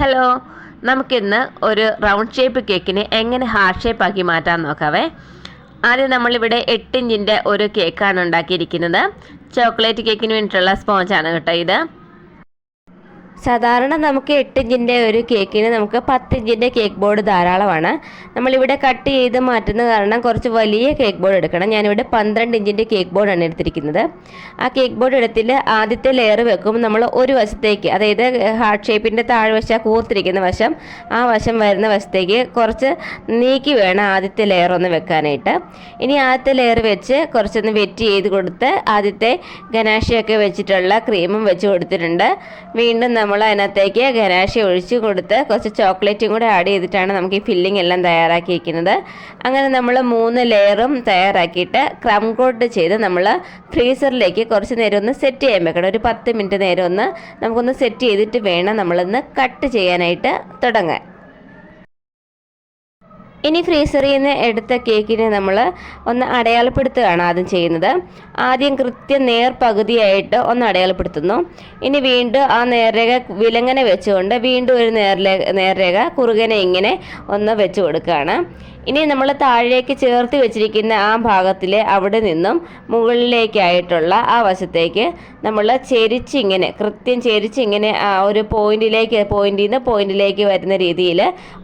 Hello, നമുക്കിന്ന് ഒരു round shape കേക്കിനെ എങ്ങനെ ഹാർട്ട് ഷേപ്പ് ആക്കി മാറ്റാൻ നോക്കാവേ. ആദ്യം നമ്മളിവിടെ 8 ഇഞ്ചിൻ്റെ ഒരു കേക്കാണ് ഉണ്ടാക്കിയിരിക്കുന്നത്. ചോക്ലേറ്റ് കേക്കിന് വേണ്ടിയിട്ടുള്ള സ്പോഞ്ചാണ് കേട്ടോ ഇത്. സാധാരണ നമുക്ക് 8 ഇഞ്ചിൻ്റെ ഒരു കേക്കിന് നമുക്ക് 10 ഇഞ്ചിൻ്റെ കേക്ക് ബോർഡ് ധാരാളമാണ്. നമ്മളിവിടെ കട്ട് ചെയ്ത് മാറ്റുന്ന കാരണം കുറച്ച് വലിയ കേക്ക് ബോർഡ് എടുക്കണം. ഞാനിവിടെ 12 ഇഞ്ചിൻ്റെ കേക്ക് ബോർഡാണ് എടുത്തിരിക്കുന്നത്. ആ കേക്ക് ബോർഡ് എടുത്തിൽ ആദ്യത്തെ ലെയർ വെക്കുമ്പോൾ നമ്മൾ ഒരു വശത്തേക്ക്, അതായത് ഹാർട്ട് ഷേപ്പിൻ്റെ താഴ്വശ കൂർത്തിരിക്കുന്ന വശം, ആ വശം വരുന്ന വശത്തേക്ക് കുറച്ച് നീക്കി വേണം ആദ്യത്തെ ലെയർ ഒന്ന് വെക്കാനായിട്ട്. ഇനി ആദ്യത്തെ ലെയർ വെച്ച് കുറച്ചൊന്ന് വെറ്റ് ചെയ്ത് കൊടുത്ത് ആദ്യത്തെ ഗനാഷയൊക്കെ വെച്ചിട്ടുള്ള ക്രീമും വെച്ച് കൊടുത്തിട്ടുണ്ട്. വീണ്ടും നമ്മൾ അതിനകത്തേക്ക് ഗനാഷ ഒഴിച്ച് കൊടുത്ത് കുറച്ച് ചോക്ലേറ്റും കൂടെ ആഡ് ചെയ്തിട്ടാണ് നമുക്ക് ഈ ഫില്ലിംഗ് എല്ലാം തയ്യാറാക്കിയിരിക്കുന്നത്. അങ്ങനെ നമ്മൾ 3 ലെയറും തയ്യാറാക്കിയിട്ട് ക്രം കോട്ട് ചെയ്ത് നമ്മൾ ഫ്രീസറിലേക്ക് കുറച്ച് നേരം ഒന്ന് സെറ്റ് ചെയ്യാൻ വെക്കണം. ഒരു 10 മിനിറ്റ് നേരം ഒന്ന് നമുക്കൊന്ന് സെറ്റ് ചെയ്തിട്ട് വേണം നമ്മളൊന്ന് കട്ട് ചെയ്യാനായിട്ട് തുടങ്ങാൻ. ഇനി ഫ്രീസറിൽ നിന്ന് എടുത്ത കേക്കിനെ നമ്മൾ ഒന്ന് അടയാളപ്പെടുത്തുകയാണ് ആദ്യം ചെയ്യുന്നത്. ആദ്യം കൃത്യം നേർപകുതിയായിട്ട് ഒന്ന് അടയാളപ്പെടുത്തുന്നു. ഇനി വീണ്ടും ആ നേർരേഖ വിലങ്ങനെ വെച്ചുകൊണ്ട് വീണ്ടും ഒരു നേർരേഖ കുറുകനെ ഇങ്ങനെ ഒന്ന് വെച്ച് കൊടുക്കുകയാണ്. ഇനി നമ്മൾ താഴേക്ക് ചേർത്ത് വെച്ചിരിക്കുന്ന ആ ഭാഗത്തിലെ അവിടെ നിന്നും മുകളിലേക്കായിട്ടുള്ള ആ വശത്തേക്ക് നമ്മൾ ചെരിച്ചിങ്ങനെ കൃത്യം ചെരിച്ചിങ്ങനെ ആ ഒരു പോയിന്റിൽ നിന്ന് പോയിന്റിലേക്ക് വരുന്ന രീതിയിൽ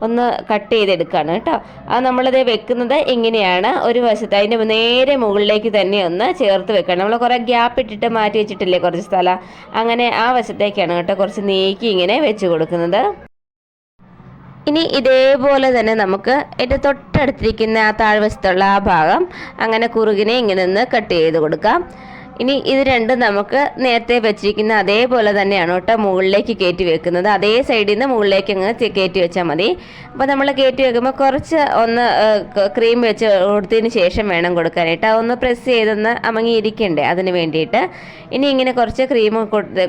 ഒന്ന് കട്ട് ചെയ്തെടുക്കുകയാണ് കേട്ടോ. അത് നമ്മളത് വെക്കുന്നത് ഇങ്ങനെയാണ്. ഒരു വശത്ത് അതിൻ്റെ നേരെ മുകളിലേക്ക് തന്നെ ഒന്ന് ചേർത്ത് വെക്കണം. നമ്മൾ കുറേ ഗ്യാപ്പ് ഇട്ടിട്ട് മാറ്റി വെച്ചിട്ടില്ലേ കുറച്ച് സ്ഥലം, അങ്ങനെ ആ വശത്തേക്കാണ് കേട്ടോ കുറച്ച് നീക്കി ഇങ്ങനെ വെച്ച് കൊടുക്കുന്നത്. ഇനി ഇതേപോലെ തന്നെ നമുക്ക് അതിൻ്റെ തൊട്ടടുത്തിരിക്കുന്ന ആ താഴ്വശത്തുള്ള ആ ഭാഗം അങ്ങനെ കുറുകിനെ ഇങ്ങനെ ഒന്ന് കട്ട് ചെയ്ത് കൊടുക്കാം. ഇനി ഇത് രണ്ടും നമുക്ക് നേരത്തെ വെച്ചിരിക്കുന്ന അതേപോലെ തന്നെയാണ് കേട്ടോ മുകളിലേക്ക് കയറ്റി വെക്കുന്നത്. അതേ സൈഡിൽ നിന്ന് മുകളിലേക്ക് അങ്ങ് കയറ്റി വെച്ചാൽ മതി. അപ്പോൾ നമ്മൾ കയറ്റി വെക്കുമ്പോൾ കുറച്ച് ഒന്ന് ക്രീം വെച്ച് കൊടുത്തതിന് ശേഷം വേണം കൊടുക്കാനായിട്ട്. അതൊന്ന് പ്രസ് ചെയ്തൊന്ന് അമങ്ങിയിരിക്കണ്ടേ, അതിന് വേണ്ടിയിട്ട്. ഇനി ഇങ്ങനെ കുറച്ച് ക്രീം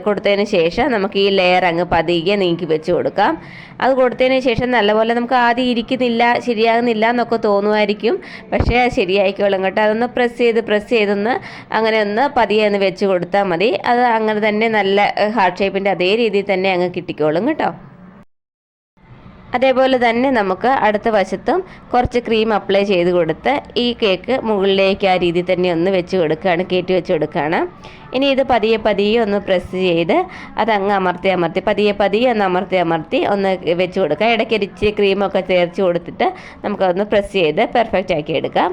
കൊടുത്തതിന് ശേഷം നമുക്ക് ഈ ലെയർ അങ്ങ് പതിയെ നീക്കി വെച്ച് കൊടുക്കാം. അത് കൊടുത്തതിന് ശേഷം നല്ലപോലെ നമുക്ക് ആദ്യം ഇരിക്കുന്നില്ല, ശരിയാകുന്നില്ല എന്നൊക്കെ തോന്നുമായിരിക്കും. പക്ഷേ അത് ശരിയായിക്കോളും കേട്ടോ. അതൊന്ന് പ്രസ് ചെയ്തൊന്ന് അങ്ങനെ ഒന്ന് പതിയെ ഒന്ന് വെച്ച് കൊടുത്താൽ മതി. അത് അങ്ങനെ തന്നെ നല്ല ഹാർട്ട് ഷേപ്പിൻ്റെ അതേ രീതിയിൽ തന്നെ അങ്ങ് കിട്ടിക്കോളും കേട്ടോ. അതേപോലെ തന്നെ നമുക്ക് അടുത്ത വശത്തും കുറച്ച് ക്രീം അപ്ലൈ ചെയ്ത് കൊടുത്ത് ഈ കേക്ക് മുകളിലേക്ക് ആ രീതിയിൽ തന്നെ ഒന്ന് വെച്ച് കൊടുക്കുകയാണ്, കയറ്റി വെച്ച് കൊടുക്കുകയാണ്. ഇനി ഇത് പതിയെ ഒന്ന് പ്രസ് ചെയ്ത് അതങ്ങ് അമർത്തി പതിയെ ഒന്ന് അമർത്തി ഒന്ന് വെച്ച് കൊടുക്കുക. ഇടയ്ക്ക് ഇച്ചിരി ക്രീമൊക്കെ ചേർത്ത് കൊടുത്തിട്ട് നമുക്കതൊന്ന് പ്രസ് ചെയ്ത് പെർഫെക്റ്റ് ആക്കി എടുക്കാം.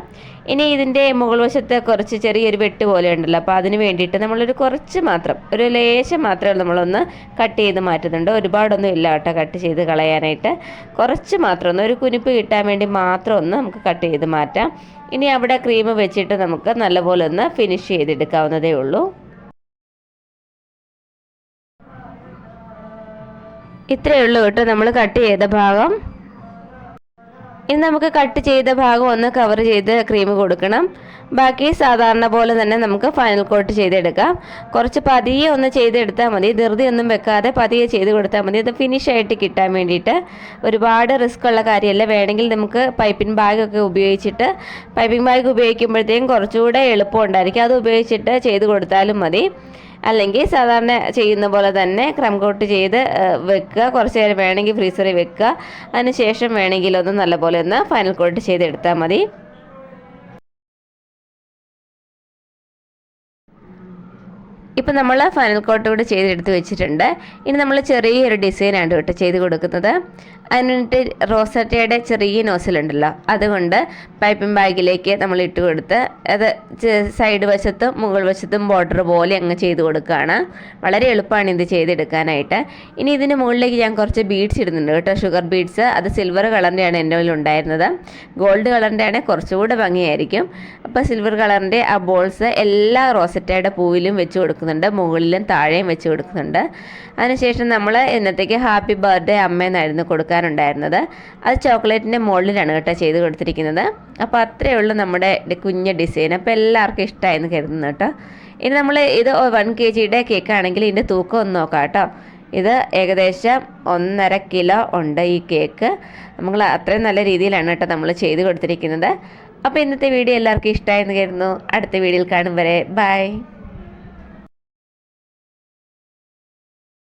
ഇനി ഇതിൻ്റെ മുകൾ വശത്ത് കുറച്ച് ചെറിയൊരു വെട്ട് പോലെ ഉണ്ടല്ലോ, അപ്പോൾ അതിന് വേണ്ടിയിട്ട് നമ്മളൊരു കുറച്ച് മാത്രം, ഒരു ലേശം മാത്രമേ നമ്മളൊന്ന് കട്ട് ചെയ്ത് മാറ്റുന്നുണ്ട്. ഒരുപാടൊന്നും ഇല്ല കേട്ടോ കട്ട് ചെയ്ത് കളയാനായിട്ട്. കുറച്ച് മാത്രം ഒന്ന് ഒരു കുനിപ്പ് കിട്ടാൻ വേണ്ടി മാത്രം ഒന്ന് നമുക്ക് കട്ട് ചെയ്ത് മാറ്റാം. ഇനി അവിടെ ക്രീം വെച്ചിട്ട് നമുക്ക് നല്ലപോലെ ഒന്ന് ഫിനിഷ് ചെയ്തെടുക്കാവുന്നതേ ഉള്ളൂ. ഇത്രയേ ഉള്ളൂ കേട്ടോ നമ്മൾ കട്ട് ചെയ്ത ഭാഗം. ഇനി നമുക്ക് കട്ട് ചെയ്ത ഭാഗം ഒന്ന് കവർ ചെയ്ത് ക്രീം കൊടുക്കണം. ബാക്കി സാധാരണ പോലെ തന്നെ നമുക്ക് ഫൈനൽ കോട്ട് ചെയ്തെടുക്കാം. കുറച്ച് പതിയെ ഒന്ന് ചെയ്തെടുത്താൽ മതി, ധൃതി ഒന്നും വെക്കാതെ പതിയെ ചെയ്ത് കൊടുത്താൽ മതി. അത് ഫിനിഷ് ആയിട്ട് കിട്ടാൻ വേണ്ടിയിട്ട്. ഒരുപാട് റിസ്ക് ഉള്ള കാര്യമല്ല. വേണമെങ്കിൽ നമുക്ക് പൈപ്പിംഗ് ബാഗൊക്കെ ഉപയോഗിച്ചിട്ട്, പൈപ്പിംഗ് ബാഗ് ഉപയോഗിക്കുമ്പോഴത്തേക്കും കുറച്ചുകൂടെ എളുപ്പം ഉണ്ടായിരിക്കും. അത് ഉപയോഗിച്ചിട്ട് ചെയ്ത് കൊടുത്താലും മതി. അല്ലെങ്കിൽ സാധാരണ ചെയ്യുന്ന പോലെ തന്നെ ക്രം കോട്ട് ചെയ്ത് വെക്കുക. കുറച്ച് നേരം വേണമെങ്കിൽ ഫ്രീസറിൽ വെക്കുക. അതിന് ശേഷം വേണമെങ്കിൽ ഒന്ന് നല്ലപോലെ ഒന്ന് ഫൈനൽ കോട്ട് ചെയ്തെടുത്താൽ മതി. ഇപ്പം നമ്മൾ ഫൈനൽ കോട്ട് കൂടെ ചെയ്തെടുത്ത് വെച്ചിട്ടുണ്ട്. ഇനി നമ്മൾ ചെറിയൊരു ഡിസൈനാണ് കേട്ടോ ചെയ്ത് കൊടുക്കുന്നത്. അതിനിട്ട് റോസറ്റയുടെ ചെറിയ നോസിലുണ്ടല്ലോ, അതുകൊണ്ട് പൈപ്പിംഗ് ബാഗിലേക്ക് നമ്മൾ ഇട്ട് കൊടുത്ത് അത് സൈഡ് വശത്തും മുകൾ വശത്തും ബോർഡർ പോലെ അങ്ങ് ചെയ്ത് കൊടുക്കുകയാണ്. വളരെ എളുപ്പമാണ് ഇത് ചെയ്തെടുക്കാനായിട്ട്. ഇനി ഇതിന് മുകളിലേക്ക് ഞാൻ കുറച്ച് ബീഡ്സ് ഇടുന്നുണ്ട് കേട്ടോ, ഷുഗർ ബീഡ്സ്. അത് സിൽവർ കളറിൻ്റെയാണ് എൻ്റെ കയ്യിൽ ഉണ്ടായിരുന്നത്. ഗോൾഡ് കളറിൻ്റെ ആണെങ്കിൽ കുറച്ചുകൂടെ ഭംഗിയായിരിക്കും. അപ്പോൾ സിൽവർ കളറിൻ്റെ ആ ബോൾസ് എല്ലാ റോസറ്റയുടെ പൂവിലും വെച്ച് കൊടുക്കുന്നുണ്ട്, മുകളിലും താഴെയും വെച്ച് കൊടുക്കുന്നുണ്ട്. അതിനുശേഷം നമ്മൾ ഇന്നത്തേക്ക് ഹാപ്പി ബർത്ത്ഡേ അമ്മയെന്നായിരുന്നു കൊടുക്കാനുണ്ടായിരുന്നത്. അത് ചോക്ലേറ്റിൻ്റെ മുകളിലാണ് കേട്ടോ ചെയ്ത് കൊടുത്തിരിക്കുന്നത്. അപ്പോൾ അത്രയേ ഉള്ളൂ നമ്മുടെ കുഞ്ഞ് ഡിസൈൻ. അപ്പോൾ എല്ലാവർക്കും ഇഷ്ടമായെന്ന് കരുതുന്നു കേട്ടോ. ഇനി നമ്മൾ ഇത് 1 kg കേക്കാണെങ്കിൽ ഇതിൻ്റെ തൂക്കം ഒന്ന് നോക്കാം കേട്ടോ. ഇത് ഏകദേശം 1.5 കിലോ ഉണ്ട് ഈ കേക്ക്. നമ്മൾ അത്രയും നല്ല രീതിയിലാണ് കേട്ടോ നമ്മൾ ചെയ്ത് കൊടുത്തിരിക്കുന്നത്. അപ്പോൾ ഇന്നത്തെ വീഡിയോ എല്ലാവർക്കും ഇഷ്ടമായെന്ന് കരുതുന്നു. അടുത്ത വീഡിയോയിൽ കാണും വരെ ബൈ.